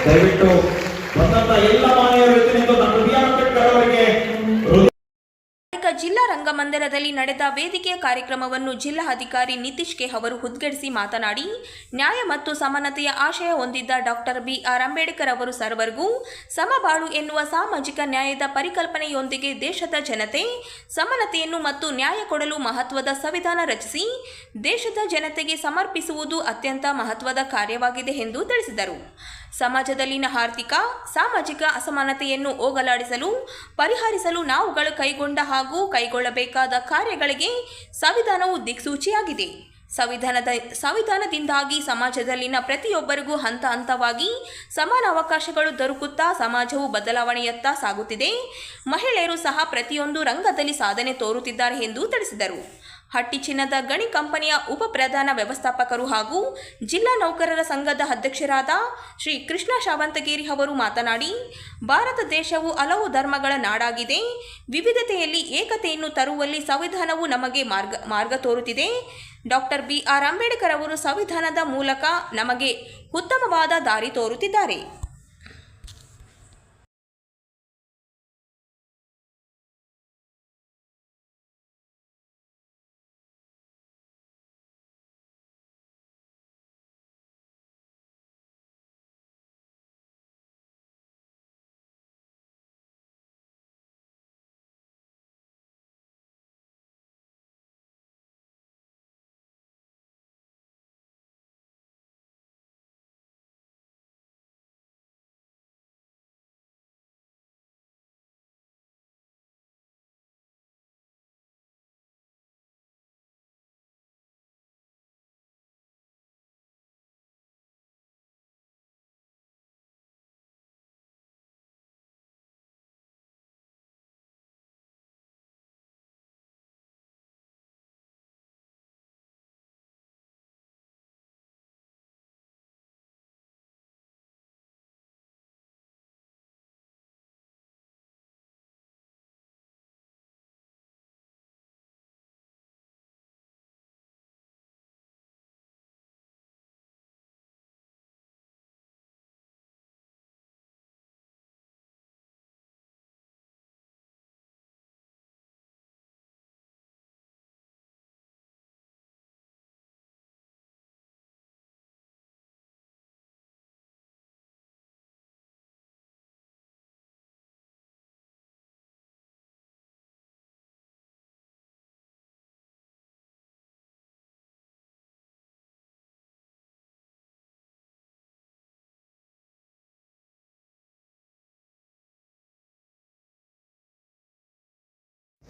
ದಯವಿಟ್ಟು ಬಂದಂತ ಎಲ್ಲ ಮಾನ್ಯರ ವತಿಯಿಂದ ಡಾಕ್ಟರ್ ಬಿ ಆರ್ ಅಂಬೇಡ್ಕರ್ ಅವರಿಗೆ ಜಿಲ್ಲಾ ರಂಗಮಂದಿರದಲ್ಲಿ ನಡೆದ ವೇದಿಕೆಯ ಕಾರ್ಯಕ್ರಮವನ್ನು ಜಿಲ್ಲಾ ಅಧಿಕಾರಿ ನಿತೀಶ್ ಕೆ ಅವರು ಉದ್ಘಾಟಿಸಿ ಮಾತನಾಡಿ, ನ್ಯಾಯ ಮತ್ತು ಸಮಾನತೆಯ ಆಶಯ ಹೊಂದಿದ್ದ ಡಾಕ್ಟರ್ ಬಿ ಆರ್ ಅಂಬೇಡ್ಕರ್ ಅವರು ಸರ್ವರಿಗೂ ಸಮಬಾಳು ಎನ್ನುವ ಸಾಮಾಜಿಕ ನ್ಯಾಯದ ಪರಿಕಲ್ಪನೆಯೊಂದಿಗೆ ದೇಶದ ಜನತೆ ಸಮಾನತೆಯನ್ನು ಮತ್ತು ನ್ಯಾಯ ಕೊಡಲು ಮಹತ್ವದ ಸಂವಿಧಾನ ರಚಿಸಿ ದೇಶದ ಜನತೆಗೆ ಸಮರ್ಪಿಸುವುದು ಅತ್ಯಂತ ಮಹತ್ವದ ಕಾರ್ಯವಾಗಿದೆ ಎಂದು ತಿಳಿಸಿದರು. ಸಮಾಜದಲ್ಲಿನ ಆರ್ಥಿಕ ಸಾಮಾಜಿಕ ಅಸಮಾನತೆಯನ್ನು ಹೋಗಲಾಡಿಸಲು ಪರಿಹರಿಸಲು ನಾವುಗಳು ಕೈಗೊಂಡ ಹಾಗೂ ಕೈಗೊಳ್ಳಬೇಕಾದ ಕಾರ್ಯಗಳಿಗೆ ಸಂವಿಧಾನವು ದಿಕ್ಸೂಚಿಯಾಗಿದೆ. ಸಂವಿಧಾನದಿಂದಾಗಿ ಸಮಾಜದಲ್ಲಿನ ಪ್ರತಿಯೊಬ್ಬರಿಗೂ ಹಂತ ಹಂತವಾಗಿ ಸಮಾನ ಅವಕಾಶಗಳು ದೊರಕುತ್ತಾ ಸಮಾಜವು ಬದಲಾವಣೆಯತ್ತ ಸಾಗುತ್ತಿದೆ. ಮಹಿಳೆಯರು ಸಹ ಪ್ರತಿಯೊಂದು ರಂಗದಲ್ಲಿ ಸಾಧನೆ ತೋರುತ್ತಿದ್ದಾರೆ ಎಂದು ತಿಳಿಸಿದರು. ಹಟ್ಟಿ ಚಿನ್ನದ ಗಣಿ ಕಂಪನಿಯ ಉಪ ಪ್ರಧಾನ ವ್ಯವಸ್ಥಾಪಕರು ಹಾಗೂ ಜಿಲ್ಲಾ ನೌಕರರ ಸಂಘದ ಅಧ್ಯಕ್ಷರಾದ ಶ್ರೀ ಕೃಷ್ಣ ಶಾವಂತಗೇರಿ ಅವರು ಮಾತನಾಡಿ, ಭಾರತ ದೇಶವು ಹಲವು ಧರ್ಮಗಳ ನಾಡಾಗಿದೆ. ವಿವಿಧತೆಯಲ್ಲಿ ಏಕತೆಯನ್ನು ತರುವಲ್ಲಿ ಸಂವಿಧಾನವು ನಮಗೆ ಮಾರ್ಗ ತೋರುತ್ತಿದೆ. ಡಾಕ್ಟರ್ ಬಿ ಆರ್ ಅಂಬೇಡ್ಕರ್ ಅವರು ಸಂವಿಧಾನದ ಮೂಲಕ ನಮಗೆ ಉತ್ತಮವಾದ ದಾರಿ ತೋರುತ್ತಿದ್ದಾರೆ.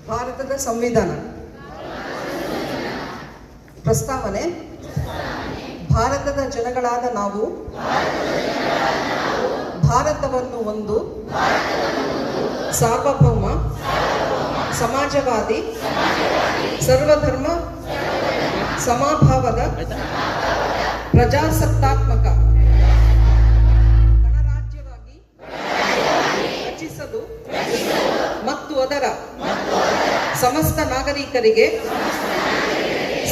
ಭಾರತದ ಸಂವಿಧಾನ ಪ್ರಸ್ತಾವನೆ. ಭಾರತದ ಜನಗಳಾದ ನಾವು ಭಾರತವನ್ನು ಒಂದು ಸಾರ್ವಭೌಮ ಸಮಾಜವಾದಿ ಸರ್ವಧರ್ಮ ಸಮಭಾವದ ಪ್ರಜಾಸತ್ತಾತ್ಮಕ ಗಣರಾಜ್ಯವಾಗಿ ರಚಿಸಲು ಮತ್ತು ಅದರ ಸಮಸ್ತ ನಾಗರಿಕರಿಗೆ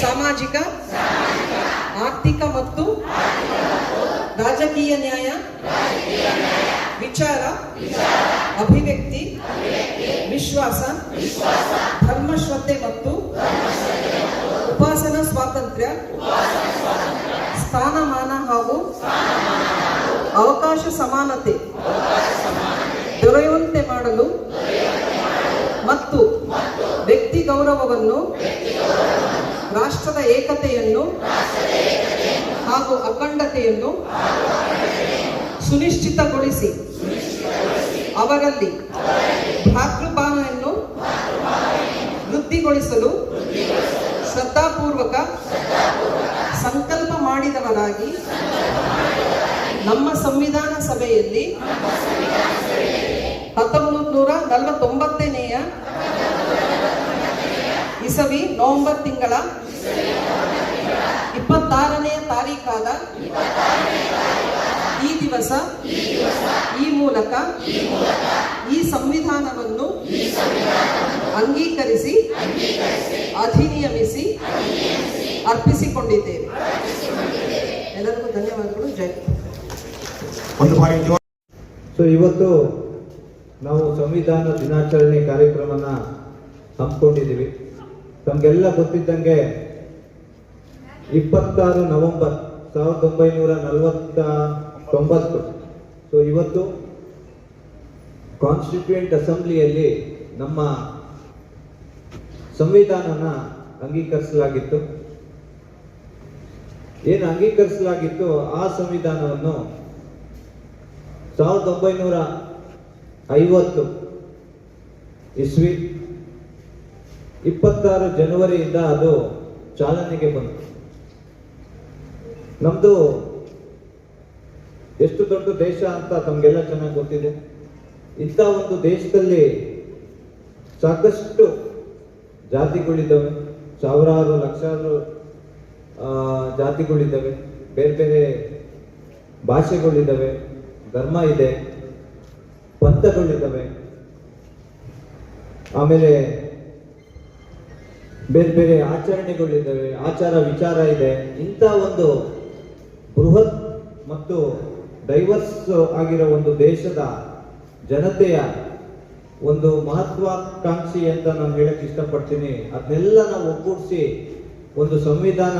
ಸಾಮಾಜಿಕ, ಆರ್ಥಿಕ ಮತ್ತು ರಾಜಕೀಯ ನ್ಯಾಯ, ವಿಚಾರ, ಅಭಿವ್ಯಕ್ತಿ, ವಿಶ್ವಾಸ, ಧರ್ಮಶ್ರದ್ಧೆ ಮತ್ತು ಉಪಾಸನಾ ಸ್ವಾತಂತ್ರ್ಯ, ಸ್ಥಾನಮಾನ ಹಾಗೂ ಅವಕಾಶ ಸಮಾನತೆ ದೊರೆಯುವಂತೆ ಮಾಡಲು ಮತ್ತು ವ್ಯಕ್ತಿ ಗೌರವವನ್ನು, ರಾಷ್ಟ್ರದ ಏಕತೆಯನ್ನು ಹಾಗೂ ಅಖಂಡತೆಯನ್ನು ಸುನಿಶ್ಚಿತಗೊಳಿಸಿ ಅವರಲ್ಲಿ ಭ್ರಾತೃಭಾವನೆಯನ್ನು ವೃದ್ಧಿಗೊಳಿಸಲು ಶ್ರದ್ಧಾಪೂರ್ವಕ ಸಂಕಲ್ಪ ಮಾಡಿದವರಾಗಿ ನಮ್ಮ ಸಂವಿಧಾನ ಸಭೆಯಲ್ಲಿ 1949ನೇ ಇಸವಿ ನವೆಂಬರ್ ತಿಂಗಳ 26ನೇ ತಾರೀಖಾದ ಈ ದಿವಸ ಈ ಮೂಲಕ ಈ ಸಂವಿಧಾನವನ್ನು ಅಂಗೀಕರಿಸಿ ಅಧಿನಿಯಮಿಸಿ ಅರ್ಪಿಸಿಕೊಂಡಿದ್ದೇವೆ. ಎಲ್ಲರಿಗೂ ಧನ್ಯವಾದಗಳು. ಜೈ ಒಂದು ಬಾರಿ ಸೊ ಇವತ್ತು ನಾವು ಸಂವಿಧಾನ ದಿನಾಚರಣೆ ಕಾರ್ಯಕ್ರಮನ ಹಮ್ಮಿಕೊಂಡಿದ್ದೀವಿ. ತಮಗೆಲ್ಲ ಗೊತ್ತಿದ್ದಂಗೆ 26 ನವೆಂಬರ್ 1949. ಸೊ ಇವತ್ತು ಕಾನ್ಸ್ಟಿಟ್ಯೂಯೆಂಟ್ ಅಸೆಂಬ್ಲಿಯಲ್ಲಿ ನಮ್ಮ ಸಂವಿಧಾನನ ಅಂಗೀಕರಿಸಲಾಗಿತ್ತು. ಏನು ಅಂಗೀಕರಿಸಲಾಗಿತ್ತು ಆ ಸಂವಿಧಾನವನ್ನು 1950 ಇಸ್ವಿ 26 ಜನವರಿಯಿಂದ ಅದು ಚಾಲನೆಗೆ ಬಂತು. ನಮ್ದು ಎಷ್ಟು ದೊಡ್ಡ ದೇಶ ಅಂತ ತಮಗೆಲ್ಲ ಚೆನ್ನಾಗಿ ಗೊತ್ತಿದೆ. ಇಂಥ ಒಂದು ದೇಶದಲ್ಲಿ ಸಾಕಷ್ಟು ಜಾತಿಗಳಿದ್ದಾವೆ, ಸಾವಿರಾರು ಲಕ್ಷಾರು ಜಾತಿಗಳಿದ್ದಾವೆ, ಬೇರೆ ಬೇರೆ ಭಾಷೆಗಳಿದ್ದಾವೆ, ಧರ್ಮ ಇದೆ, ಪಂಥಗಳಿದ್ದಾವೆ, ಆಮೇಲೆ ಬೇರೆ ಬೇರೆ ಆಚರಣೆಗಳಿದ್ದಾವೆ, ಆಚಾರ ವಿಚಾರ ಇದೆ. ಇಂಥ ಒಂದು ಬೃಹತ್ ಮತ್ತು ಡೈವರ್ಸ್ ಆಗಿರೋ ಒಂದು ದೇಶದ ಜನತೆಯ ಒಂದು ಮಹತ್ವಾಕಾಂಕ್ಷಿ ಅಂತ ನಾನು ಹೇಳಕ್ ಇಷ್ಟಪಡ್ತೀನಿ. ಅದನ್ನೆಲ್ಲ ನಾವು ಒಗ್ಗೂಡಿಸಿ ಒಂದು ಸಂವಿಧಾನ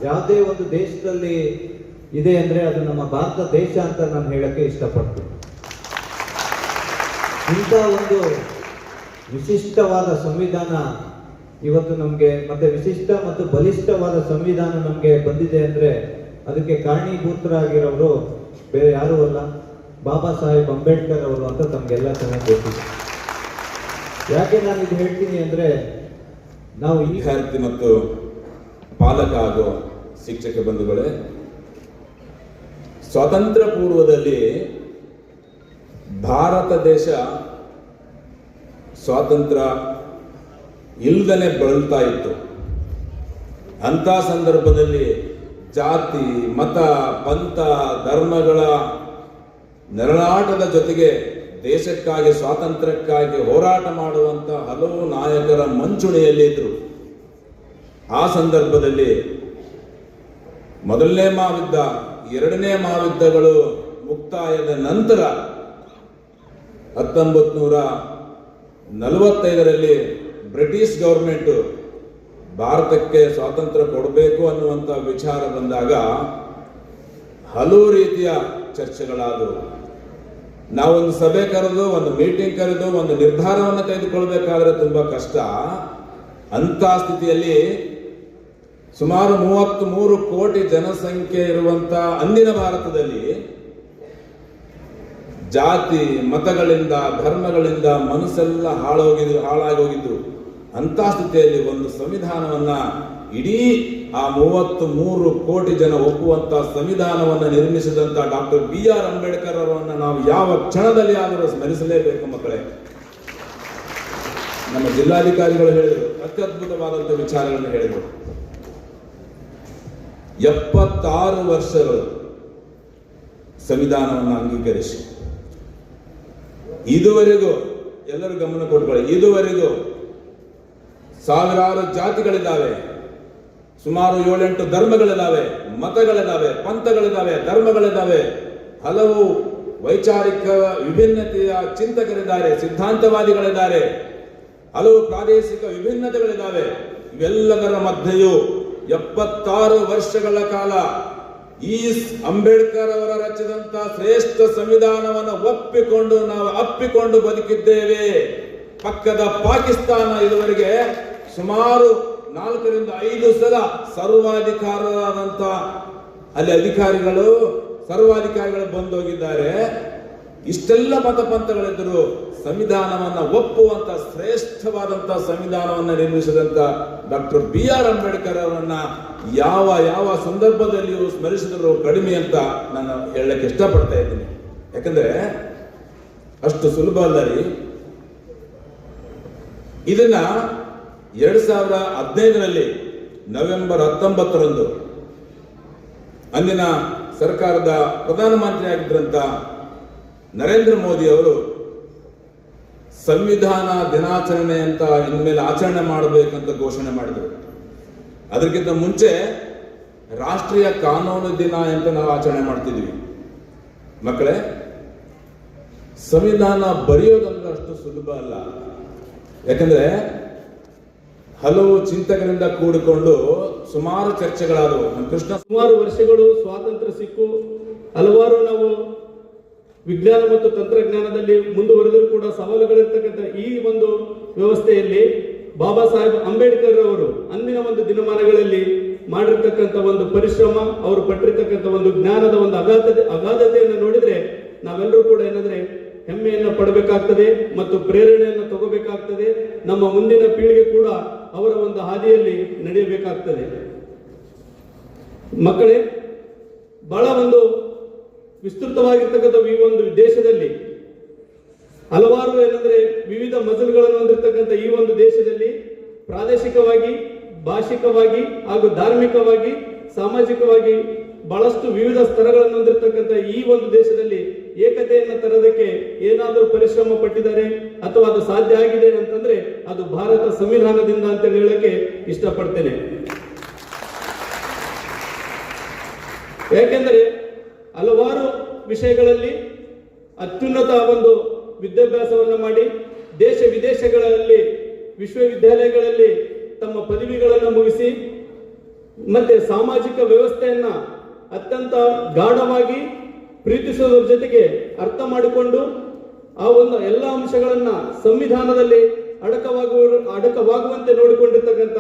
ಯಾವುದೇ ಒಂದು ದೇಶದಲ್ಲಿ ಇದೆ ಅಂದ್ರೆ ಅದು ನಮ್ಮ ಭಾರತ ದೇಶ ಅಂತ ನಾನು ಹೇಳಕ್ಕೆ ಇಷ್ಟಪಡ್ತೀನಿ. ಇಂಥ ಒಂದು ವಿಶಿಷ್ಟವಾದ ಸಂವಿಧಾನ ಇವತ್ತು ನಮಗೆ ಮತ್ತೆ ವಿಶಿಷ್ಟ ಮತ್ತು ಬಲಿಷ್ಠವಾದ ಸಂವಿಧಾನ ನಮಗೆ ಬಂದಿದೆ ಅಂದ್ರೆ ಅದಕ್ಕೆ ಕಾರಣೀಭೂತರಾಗಿರೋರು ಬೇರೆ ಯಾರೂ ಅಲ್ಲ, ಬಾಬಾ ಸಾಹೇಬ್ ಅಂಬೇಡ್ಕರ್ ಅವರು ಅಂತ ತಮಗೆಲ್ಲ ಚೆನ್ನಾಗಿ ಗೊತ್ತಿದೆ. ಯಾಕೆ ನಾನು ಇದು ಹೇಳ್ತೀನಿ ಅಂದ್ರೆ ನಾವು ವಿದ್ಯಾರ್ಥಿ ಮತ್ತು ಪಾಲಕ ಹಾಗೂ ಶಿಕ್ಷಕ ಬಂಧುಗಳೇ, ಸ್ವಾತಂತ್ರ್ಯ ಪೂರ್ವದಲ್ಲಿ ಭಾರತ ದೇಶ ಸ್ವಾತಂತ್ರ್ಯ ಇಲ್ದನೆ ಬಳಲ್ತಾ ಇತ್ತು. ಅಂತ ಸಂದರ್ಭದಲ್ಲಿ ಜಾತಿ, ಮತ, ಪಂಥ, ಧರ್ಮಗಳ ನೆರಳಾಟದ ಜೊತೆಗೆ ದೇಶಕ್ಕಾಗಿ ಸ್ವಾತಂತ್ರ್ಯಕ್ಕಾಗಿ ಹೋರಾಟ ಮಾಡುವಂತ ಹಲವು ನಾಯಕರ ಮಂಚೂಣಿಯಲ್ಲಿದ್ದರು. ಆ ಸಂದರ್ಭದಲ್ಲಿ ಮೊದಲನೇ ಮಹಾಯುದ್ಧ, ಎರಡನೇ ಮಹಾಯುದ್ಧಗಳು ಮುಕ್ತಾಯದ ನಂತರ 1945ರಲ್ಲಿ ಬ್ರಿಟಿಷ್ ಗವರ್ಮೆಂಟ್ ಭಾರತಕ್ಕೆ ಸ್ವಾತಂತ್ರ್ಯ ಕೊಡಬೇಕು ಅನ್ನುವಂಥ ವಿಚಾರ ಬಂದಾಗ ಹಲವು ರೀತಿಯ ಚರ್ಚೆಗಳಾದವು. ನಾವೊಂದು ಸಭೆ ಕರೆದು, ಒಂದು ಮೀಟಿಂಗ್ ಕರೆದು, ಒಂದು ನಿರ್ಧಾರವನ್ನು ತೆಗೆದುಕೊಳ್ಬೇಕಾದ್ರೆ ತುಂಬಾ ಕಷ್ಟ. ಅಂತ ಸ್ಥಿತಿಯಲ್ಲಿ ಸುಮಾರು 33 ಕೋಟಿ ಜನಸಂಖ್ಯೆ ಇರುವಂತ ಅಂದಿನ ಭಾರತದಲ್ಲಿ ಜಾತಿ ಮತಗಳಿಂದ ಧರ್ಮಗಳಿಂದ ಮನಸ್ಸೆಲ್ಲ ಹಾಳಾಗಿ ಹೋಗಿದ್ದು. ಅಂತ ಸ್ಥಿತಿಯಲ್ಲಿ ಒಂದು ಸಂವಿಧಾನವನ್ನ, ಇಡೀ ಆ 33 ಕೋಟಿ ಜನ ಒಪ್ಪುವಂತ ಸಂವಿಧಾನವನ್ನು ನಿರ್ಮಿಸಿದಂತ ಡಾಕ್ಟರ್ BR ಅಂಬೇಡ್ಕರ್ ಅವರನ್ನ ನಾವು ಯಾವ ಕ್ಷಣದಲ್ಲಿ ಆದರೂ ಸ್ಮರಿಸಲೇಬೇಕು ಮಕ್ಕಳೇ. ನಮ್ಮ ಜಿಲ್ಲಾಧಿಕಾರಿಗಳು ಹೇಳಿದರು, ಅತ್ಯದ್ಭುತವಾದಂಥ ವಿಚಾರಗಳನ್ನು ಹೇಳಿದರು. 76 ವರ್ಷಗಳು ಸಂವಿಧಾನವನ್ನು ಅಂಗೀಕರಿಸಿ ಇದುವರೆಗೂ, ಎಲ್ಲರೂ ಗಮನ ಕೊಟ್ಕೊಳ್ಳಿ, ಇದುವರೆಗೂ ಸಾವಿರಾರು ಜಾತಿಗಳಿದ್ದಾವೆ, ಸುಮಾರು 7-8 ಧರ್ಮಗಳಿದ್ದಾವೆ, ಮತಗಳಿದ್ದಾವೆ, ಪಂಥಗಳಿದ್ದಾವೆ, ಧರ್ಮಗಳಿದ್ದಾವೆ, ಹಲವು ವೈಚಾರಿಕ ವಿಭಿನ್ನತೆಯ ಚಿಂತಕರಿದ್ದಾರೆ, ಸಿದ್ಧಾಂತವಾದಿಗಳಿದ್ದಾರೆ, ಹಲವು ಪ್ರಾದೇಶಿಕ ವಿಭಿನ್ನತೆಗಳಿದ್ದಾವೆ. ಇವೆಲ್ಲದರ ಮಧ್ಯೆಯೂ 76 ವರ್ಷಗಳ ಕಾಲ ಈ ಅಂಬೇಡ್ಕರ್ ಅವರ ರಚಿಸಿದಂತ ಶ್ರೇಷ್ಠ ಸಂವಿಧಾನವನ್ನು ಒಪ್ಪಿಕೊಂಡು ನಾವು ಅಪ್ಪಿಕೊಂಡು ಬದುಕಿದ್ದೇವೆ. ಪಕ್ಕದ ಪಾಕಿಸ್ತಾನ ಇದುವರೆಗೆ ಸುಮಾರು 4ರಿಂದ 5 ಸಲ ಸರ್ವಾಧಿಕಾರರಾದಂತ ಅಲ್ಲಿ ಸರ್ವಾಧಿಕಾರಿಗಳು ಬಂದೋಗಿದ್ದಾರೆ. ಇಷ್ಟೆಲ್ಲ ಮತಪಂಥಗಳಿದ್ದರು ಸಂವಿಧಾನವನ್ನ ಒಪ್ಪುವಂತ ಶ್ರೇಷ್ಠವಾದಂತ ಸಂವಿಧಾನವನ್ನ ನಿರ್ಮಿಸಿದಂತ ಡಾಕ್ಟರ್ BR ಅಂಬೇಡ್ಕರ್ ಅವರನ್ನ ಯಾವ ಸಂದರ್ಭದಲ್ಲಿಯೂ ಸ್ಮರಿಸಿದ್ರು ಕಡಿಮೆ ಅಂತ ನಾನು ಹೇಳಕ್ಕೆ ಇಷ್ಟಪಡ್ತಾ ಇದ್ದೀನಿ. ಯಾಕಂದ್ರೆ ಅಷ್ಟು ಸುಲಭ ಅಲ್ಲ ರೀ. ಇದನ್ನ 2015ರಲ್ಲಿ ನವೆಂಬರ್ 19ರಂದು ಅಂದಿನ ಸರ್ಕಾರದ ಪ್ರಧಾನಮಂತ್ರಿ ಆಗಿದ್ದಂತ ನರೇಂದ್ರ ಮೋದಿ ಅವರು ಸಂವಿಧಾನ ದಿನಾಚರಣೆ ಅಂತ ಇನ್ಮೇಲೆ ಆಚರಣೆ ಮಾಡಬೇಕಂತ ಘೋಷಣೆ ಮಾಡಿದರು. ಅದಕ್ಕಿಂತ ಮುಂಚೆ ರಾಷ್ಟ್ರೀಯ ಕಾನೂನು ದಿನ ಅಂತ ನಾವು ಆಚರಣೆ ಮಾಡ್ತಿದ್ವಿ. ಮಕ್ಕಳೇ, ಸಂವಿಧಾನ ಬರೆಯೋದಂದ್ರೆ ಅಷ್ಟು ಸುಲಭ ಅಲ್ಲ. ಯಾಕಂದ್ರೆ ಹಲವು ಚಿಂತಕರಿಂದ ಕೂಡಿಕೊಂಡು ಸುಮಾರು ಚರ್ಚೆಗಳಾದವು. ಕೃಷ್ಣ ಸುಮಾರು ವರ್ಷಗಳು ಸ್ವಾತಂತ್ರ್ಯ ಸಿಕ್ಕು ಹಲವಾರು ನಾವು ವಿಜ್ಞಾನ ಮತ್ತು ತಂತ್ರಜ್ಞಾನದಲ್ಲಿ ಮುಂದುವರೆದರೂ ಕೂಡ ಸವಾಲುಗಳಿರ್ತಕ್ಕಂಥ ಈ ಒಂದು ವ್ಯವಸ್ಥೆಯಲ್ಲಿ ಬಾಬಾ ಸಾಹೇಬ್ ಅಂಬೇಡ್ಕರ್ ಅವರು ಅಂದಿನ ಒಂದು ದಿನಮಾನಗಳಲ್ಲಿ ಮಾಡಿರ್ತಕ್ಕಂಥ ಒಂದು ಪರಿಶ್ರಮ, ಅವರು ಪಟ್ಟಿರ್ತಕ್ಕಂಥ ಒಂದು ಜ್ಞಾನದ ಒಂದು ಅಗಾಧತೆಯನ್ನು ನೋಡಿದ್ರೆ ನಾವೆಲ್ಲರೂ ಕೂಡ ಏನಂದ್ರೆ ಹೆಮ್ಮೆಯನ್ನು ಪಡಬೇಕಾಗ್ತದೆ ಮತ್ತು ಪ್ರೇರಣೆಯನ್ನು ತಗೋಬೇಕಾಗ್ತದೆ. ನಮ್ಮ ಮುಂದಿನ ಪೀಳಿಗೆ ಕೂಡ ಅವರ ಒಂದು ಹಾದಿಯಲ್ಲಿ ನಡೆಯಬೇಕಾಗ್ತದೆ. ಮಕ್ಕಳೇ, ಬಹಳ ಒಂದು ವಿಸ್ತೃತವಾಗಿರ್ತಕ್ಕಂಥ ಈ ಒಂದು ದೇಶದಲ್ಲಿ ಹಲವಾರು ಏನಂದ್ರೆ ವಿವಿಧ ಮಜಲುಗಳನ್ನು ಹೊಂದಿರತಕ್ಕಂಥ ಈ ಒಂದು ದೇಶದಲ್ಲಿ ಪ್ರಾದೇಶಿಕವಾಗಿ, ಭಾಷಿಕವಾಗಿ ಹಾಗೂ ಧಾರ್ಮಿಕವಾಗಿ, ಸಾಮಾಜಿಕವಾಗಿ ಬಹಳಷ್ಟು ವಿವಿಧ ಸ್ತರಗಳನ್ನು ಹೊಂದಿರತಕ್ಕಂಥ ಈ ಒಂದು ದೇಶದಲ್ಲಿ ಏಕತೆಯನ್ನು ತರೋದಕ್ಕೆ ಏನಾದರೂ ಪರಿಶ್ರಮ ಪಟ್ಟಿದ್ದಾರೆ ಅಥವಾ ಅದು ಸಾಧ್ಯ ಆಗಿದೆ ಅಂತಂದ್ರೆ ಅದು ಭಾರತ ಸಂವಿಧಾನದಿಂದ ಅಂತ ಹೇಳಕ್ಕೆ ಇಷ್ಟಪಡ್ತೇನೆ. ಯಾಕೆಂದರೆ ಹಲವಾರು ವಿಷಯಗಳಲ್ಲಿ ಅತ್ಯುನ್ನತ ಒಂದು ವಿದ್ಯಾಭ್ಯಾಸವನ್ನು ಮಾಡಿ ದೇಶ ವಿದೇಶಗಳಲ್ಲಿ ವಿಶ್ವವಿದ್ಯಾಲಯಗಳಲ್ಲಿ ತಮ್ಮ ಪದವಿಗಳನ್ನು ಮುಗಿಸಿ ಮತ್ತೆ ಸಾಮಾಜಿಕ ವ್ಯವಸ್ಥೆಯನ್ನ ಅತ್ಯಂತ ಗಾಢವಾಗಿ ಪ್ರೀತಿಸುವುದರ ಜೊತೆಗೆ ಅರ್ಥ ಮಾಡಿಕೊಂಡು ಆ ಒಂದು ಎಲ್ಲ ಅಂಶಗಳನ್ನ ಸಂವಿಧಾನದಲ್ಲಿ ಅಡಕವಾಗುವಂತೆ ನೋಡಿಕೊಂಡಿರ್ತಕ್ಕಂಥ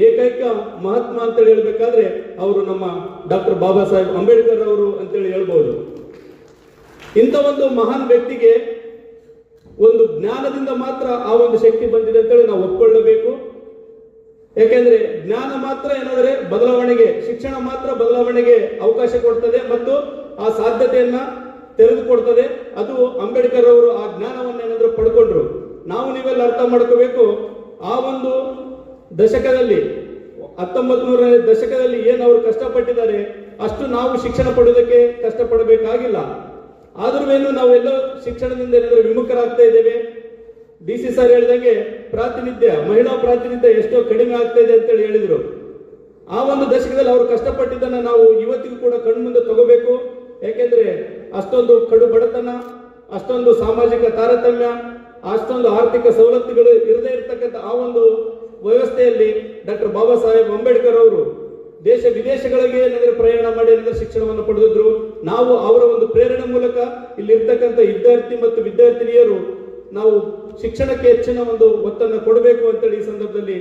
ಏಕೈಕ ಮಹಾತ್ಮ ಅಂತೇಳಿ ಹೇಳ್ಬೇಕಾದ್ರೆ ಅವರು ನಮ್ಮ ಡಾಕ್ಟರ್ ಬಾಬಾ ಸಾಹೇಬ್ ಅಂಬೇಡ್ಕರ್ ಅವರು ಅಂತೇಳಿ ಹೇಳ್ಬಹುದು. ಇಂಥ ಒಂದು ಮಹಾನ್ ವ್ಯಕ್ತಿಗೆ ಒಂದು ಜ್ಞಾನದಿಂದ ಮಾತ್ರ ಆ ಒಂದು ಶಕ್ತಿ ಬಂದಿದೆ ಅಂತೇಳಿ ನಾವು ಒಪ್ಪಿಕೊಳ್ಳಬೇಕು. ಯಾಕೆಂದ್ರೆ ಜ್ಞಾನ ಮಾತ್ರ ಏನಾದ್ರೆ ಬದಲಾವಣೆಗೆ, ಶಿಕ್ಷಣ ಮಾತ್ರ ಬದಲಾವಣೆಗೆ ಅವಕಾಶ ಕೊಡ್ತದೆ ಮತ್ತು ಆ ಸಾಧ್ಯತೆಯನ್ನ ತೆರೆದುಕೊಡ್ತದೆ. ಅದು ಅಂಬೇಡ್ಕರ್ ಅವರು ಆ ಜ್ಞಾನವನ್ನ ಏನಾದ್ರು ಪಡ್ಕೊಂಡ್ರು. ನಾವು ನೀವೆಲ್ಲ ಅರ್ಥ ಮಾಡ್ಕೋಬೇಕು, ಆ ಒಂದು ದಶಕದಲ್ಲಿ 1900ನೇ ದಶಕದಲ್ಲಿ ಏನು ಅವರು ಕಷ್ಟಪಟ್ಟಿದ್ದಾರೆ ಅಷ್ಟು ನಾವು ಶಿಕ್ಷಣ ಪಡೆಯೋದಕ್ಕೆ ಕಷ್ಟಪಡಬೇಕಾಗಿಲ್ಲ. ಆದ್ರೂ ನಾವೆಲ್ಲೋ ಶಿಕ್ಷಣದಿಂದ ಏನಾದ್ರು ವಿಮುಖರಾಗ್ತಾ ಇದ್ದೇವೆ. DC ಸರ್ ಹೇಳಿದಂಗೆ ಮಹಿಳಾ ಪ್ರಾತಿನಿಧ್ಯ ಎಷ್ಟೋ ಕಡಿಮೆ ಆಗ್ತಾ ಇದೆ ಅಂತೇಳಿ ಹೇಳಿದ್ರು. ಆ ಒಂದು ದಶಕದಲ್ಲಿ ಅವರು ಕಷ್ಟಪಟ್ಟಿದ್ದನ್ನ ನಾವು ಇವತ್ತಿಗೂ ಕೂಡ ಕಣ್ಮುಂದೆ ತಗೋಬೇಕು. ಯಾಕೆಂದ್ರೆ ಅಷ್ಟೊಂದು ಕಡು ಬಡತನ, ಅಷ್ಟೊಂದು ಸಾಮಾಜಿಕ ತಾರತಮ್ಯ, ಅಷ್ಟೊಂದು ಆರ್ಥಿಕ ಸವಲತ್ತುಗಳು ಇರದೇ ಇರತಕ್ಕಂಥ ಆ ಒಂದು ವ್ಯವಸ್ಥೆಯಲ್ಲಿ ಡಾಕ್ಟರ್ ಬಾಬಾ ಸಾಹೇಬ್ ಅಂಬೇಡ್ಕರ್ ಅವರು ದೇಶ ವಿದೇಶಗಳಿಗೆ ಏನಾದ್ರೆ ಪ್ರಯಾಣ ಮಾಡಿ ಏನಾದ್ರೆ ಶಿಕ್ಷಣವನ್ನು ಪಡೆದಿದ್ರು. ನಾವು ಅವರ ಒಂದು ಪ್ರೇರಣೆ ಮೂಲಕ ಇಲ್ಲಿ ಇರ್ತಕ್ಕಂಥ ವಿದ್ಯಾರ್ಥಿ ಮತ್ತು ವಿದ್ಯಾರ್ಥಿನಿಯರು ನಾವು ಶಿಕ್ಷಣಕ್ಕೆ ಹೆಚ್ಚಿನ ಒಂದು ಒತ್ತನ್ನು ಕೊಡಬೇಕು ಅಂತೇಳಿ ಈ ಸಂದರ್ಭದಲ್ಲಿ